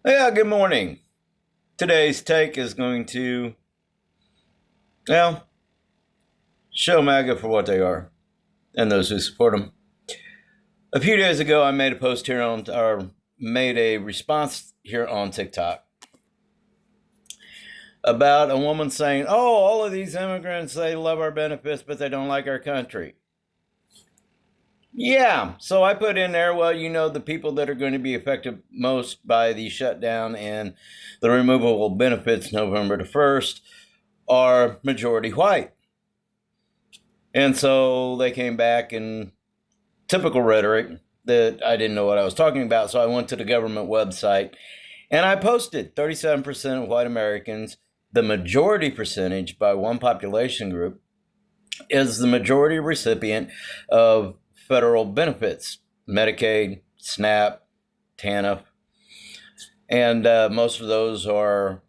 Yeah, good morning. Today's take is going to, well, show MAGA for what they are and those who support them. A few days ago, I made a post here or made a response here on TikTok about a woman saying, oh, all of these immigrants, they love our benefits, but they don't like our country. Yeah, so I put in there, well, the people that are going to be affected most by the shutdown and the removal of benefits November the 1st are majority white. And so they came back in typical rhetoric that I didn't know what I was talking about. So I went to the government website and I posted 37% of white Americans, the majority percentage by one population group, is the majority recipient of federal benefits, Medicaid, SNAP, TANF, and most of those are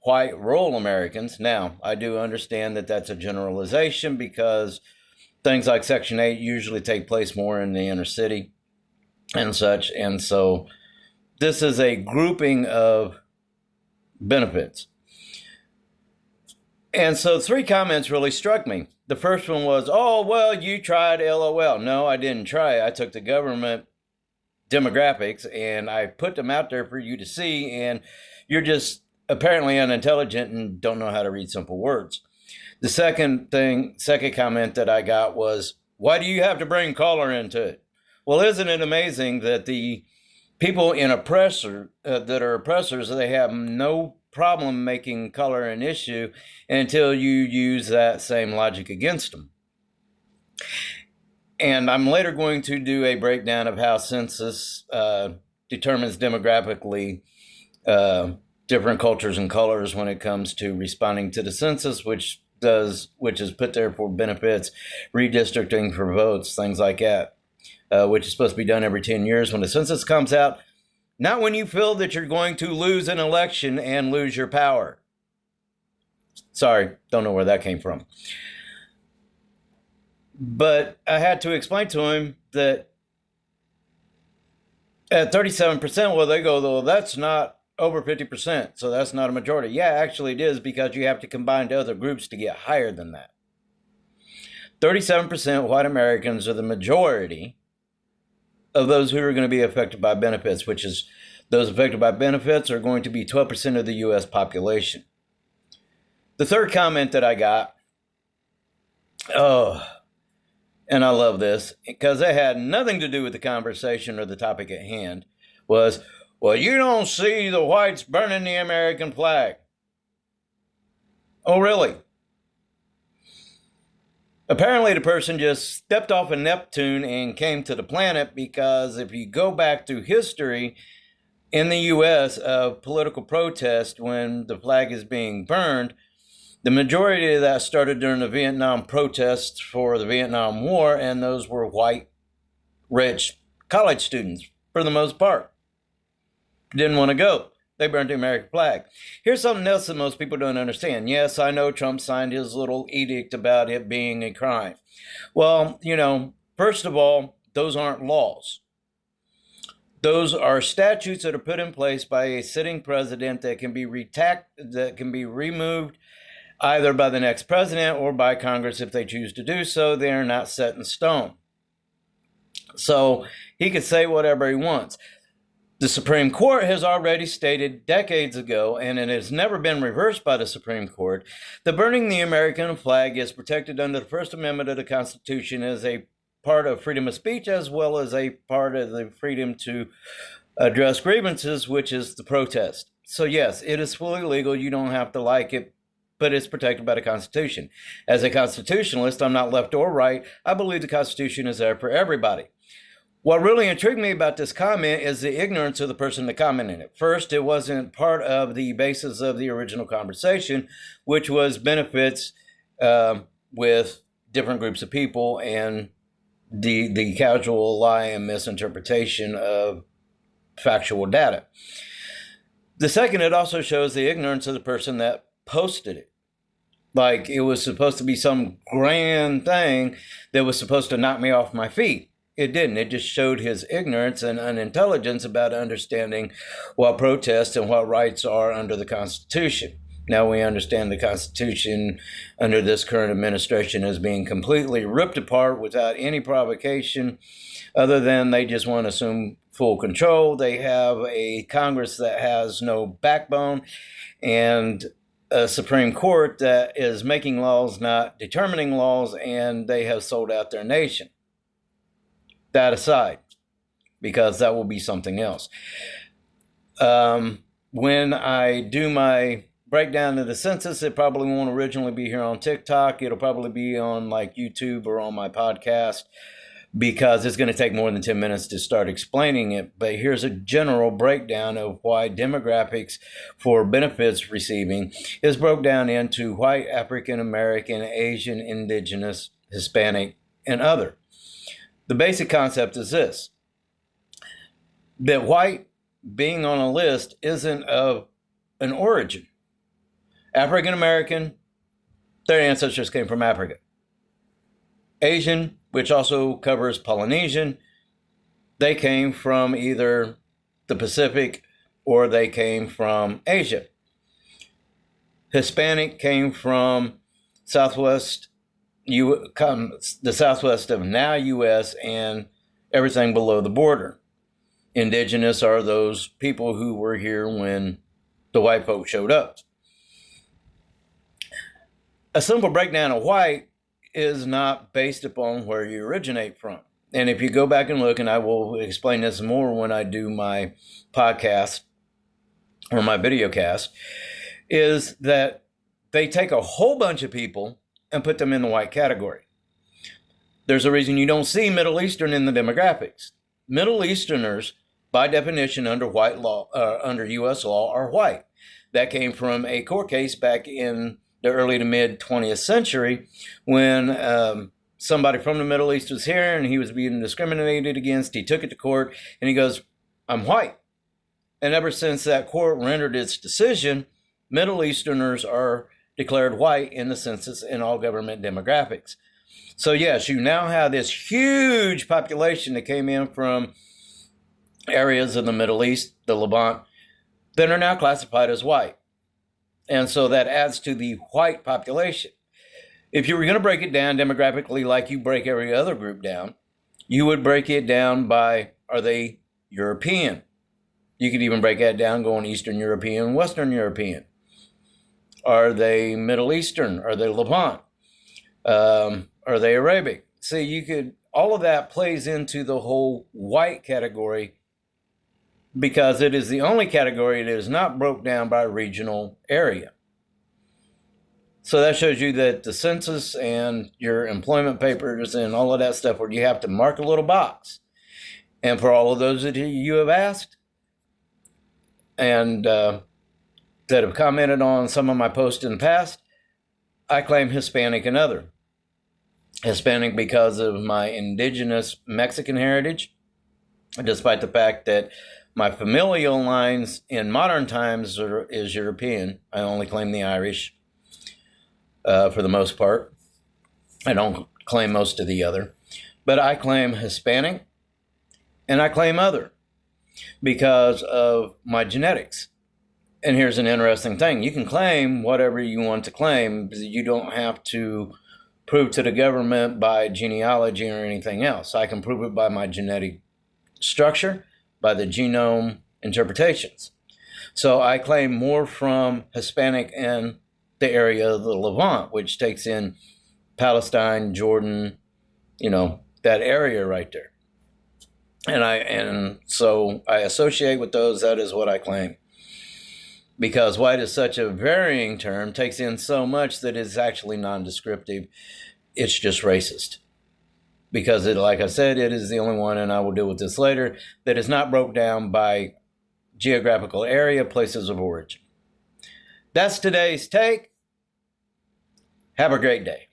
white rural Americans. Now, I do understand that that's a generalization because things like Section 8 usually take place more in the inner city and such. And so this is a grouping of benefits. And so three comments really struck me. The first one was, oh, well, you tried LOL. No, I didn't try. I took the government demographics and I put them out there for you to see. And you're just apparently unintelligent and don't know how to read simple words. The second comment that I got was, why do you have to bring color into it? Well, isn't it amazing that the people in that are oppressors, they have no problem making color an issue until you use that same logic against them. And I'm later going to do a breakdown of how census determines demographically different cultures and colors when it comes to responding to the census, which is put there for benefits, redistricting for votes, things like that, which is supposed to be done every 10 years when the census comes out. Not when you feel that you're going to lose an election and lose your power. Sorry, don't know where that came from. But I had to explain to him that at 37%, well, they go, well, that's not over 50%, so that's not a majority. Yeah, actually it is, because you have to combine to other groups to get higher than that. 37% white Americans are the majority of those who are going to be affected by benefits, which is those affected by benefits are going to be 12% of the U.S. population. The third comment that I got, and I love this because it had nothing to do with the conversation or the topic at hand, was, well, you don't see the whites burning the American flag. Oh, really? Apparently, the person just stepped off of Neptune and came to the planet, because if you go back through history in the U.S. of political protest when the flag is being burned, the majority of that started during the Vietnam protests for the Vietnam War, and those were white, rich college students for the most part. Didn't want to go. They burned the American flag. Here's something else that most people don't understand. Yes, I know Trump signed his little edict about it being a crime. Well, first of all, those aren't laws. Those are statutes that are put in place by a sitting president that can be removed either by the next president or by Congress if they choose to do so. They are not set in stone. So he could say whatever he wants. The Supreme Court has already stated decades ago, and it has never been reversed by the Supreme Court, that burning the American flag is protected under the First Amendment of the Constitution as a part of freedom of speech, as well as a part of the freedom to address grievances, which is the protest. So yes, it is fully legal. You don't have to like it, but it's protected by the Constitution. As a constitutionalist, I'm not left or right. I believe the Constitution is there for everybody. What really intrigued me about this comment is the ignorance of the person that commented it. First, it wasn't part of the basis of the original conversation, which was benefits with different groups of people and the casual lie and misinterpretation of factual data. The second, it also shows the ignorance of the person that posted it. Like it was supposed to be some grand thing that was supposed to knock me off my feet. It didn't. It just showed his ignorance and unintelligence about understanding what protests and what rights are under the Constitution. Now we understand the Constitution under this current administration is being completely ripped apart without any provocation, other than they just want to assume full control. They have a Congress that has no backbone and a Supreme Court that is making laws, not determining laws, and they have sold out their nation. That aside, because that will be something else. When I do my breakdown of the census, it probably won't originally be here on TikTok. It'll probably be on like YouTube or on my podcast, because it's going to take more than 10 minutes to start explaining it. But here's a general breakdown of why demographics for benefits receiving is broke down into white, African American, Asian, Indigenous, Hispanic, and other. The basic concept is this: that white being on a list isn't of an origin. African American, their ancestors came from Africa. Asian, which also covers Polynesian, they came from either the Pacific or they came from Asia. Hispanic came from the southwest of now U.S. and everything below the border. Indigenous are those people who were here when the white folks showed up. A simple breakdown of white is not based upon where you originate from. And if you go back and look, and I will explain this more when I do my podcast or my video cast, is that they take a whole bunch of people and put them in the white category. There's a reason you don't see Middle Eastern in the demographics. Middle Easterners, by definition, under white law, under U.S. law, are white. That came from a court case back in the early to mid 20th century when somebody from the Middle East was here and he was being discriminated against. He took it to court and he goes, "I'm white." And ever since that court rendered its decision, Middle Easterners are declared white in the census and all government demographics. So yes, you now have this huge population that came in from areas of the Middle East, the Levant, that are now classified as white. And so that adds to the white population. If you were going to break it down demographically like you break every other group down, you would break it down by, are they European? You could even break that down going Eastern European, Western European. Are they Middle Eastern? Are they Levant? Are they Arabic? See, all of that plays into the whole white category, because it is the only category that is not broke down by regional area. So that shows you that the census and your employment papers and all of that stuff, where you have to mark a little box. And for all of those that you have asked and that have commented on some of my posts in the past, I claim Hispanic and other. Hispanic because of my indigenous Mexican heritage, despite the fact that my familial lines in modern times is European. I only claim the Irish for the most part. I don't claim most of the other. But I claim Hispanic and I claim other because of my genetics. And here's an interesting thing. You can claim whatever you want to claim. You don't have to prove to the government by genealogy or anything else. I can prove it by my genetic structure, by the genome interpretations. So I claim more from Hispanic in the area of the Levant, which takes in Palestine, Jordan, that area right there. And so I associate with those. That is what I claim. Because white is such a varying term, takes in so much that it's actually non-descriptive. It's just racist. Because like I said, it is the only one, and I will deal with this later, that is not broke down by geographical area, places of origin. That's today's take. Have a great day.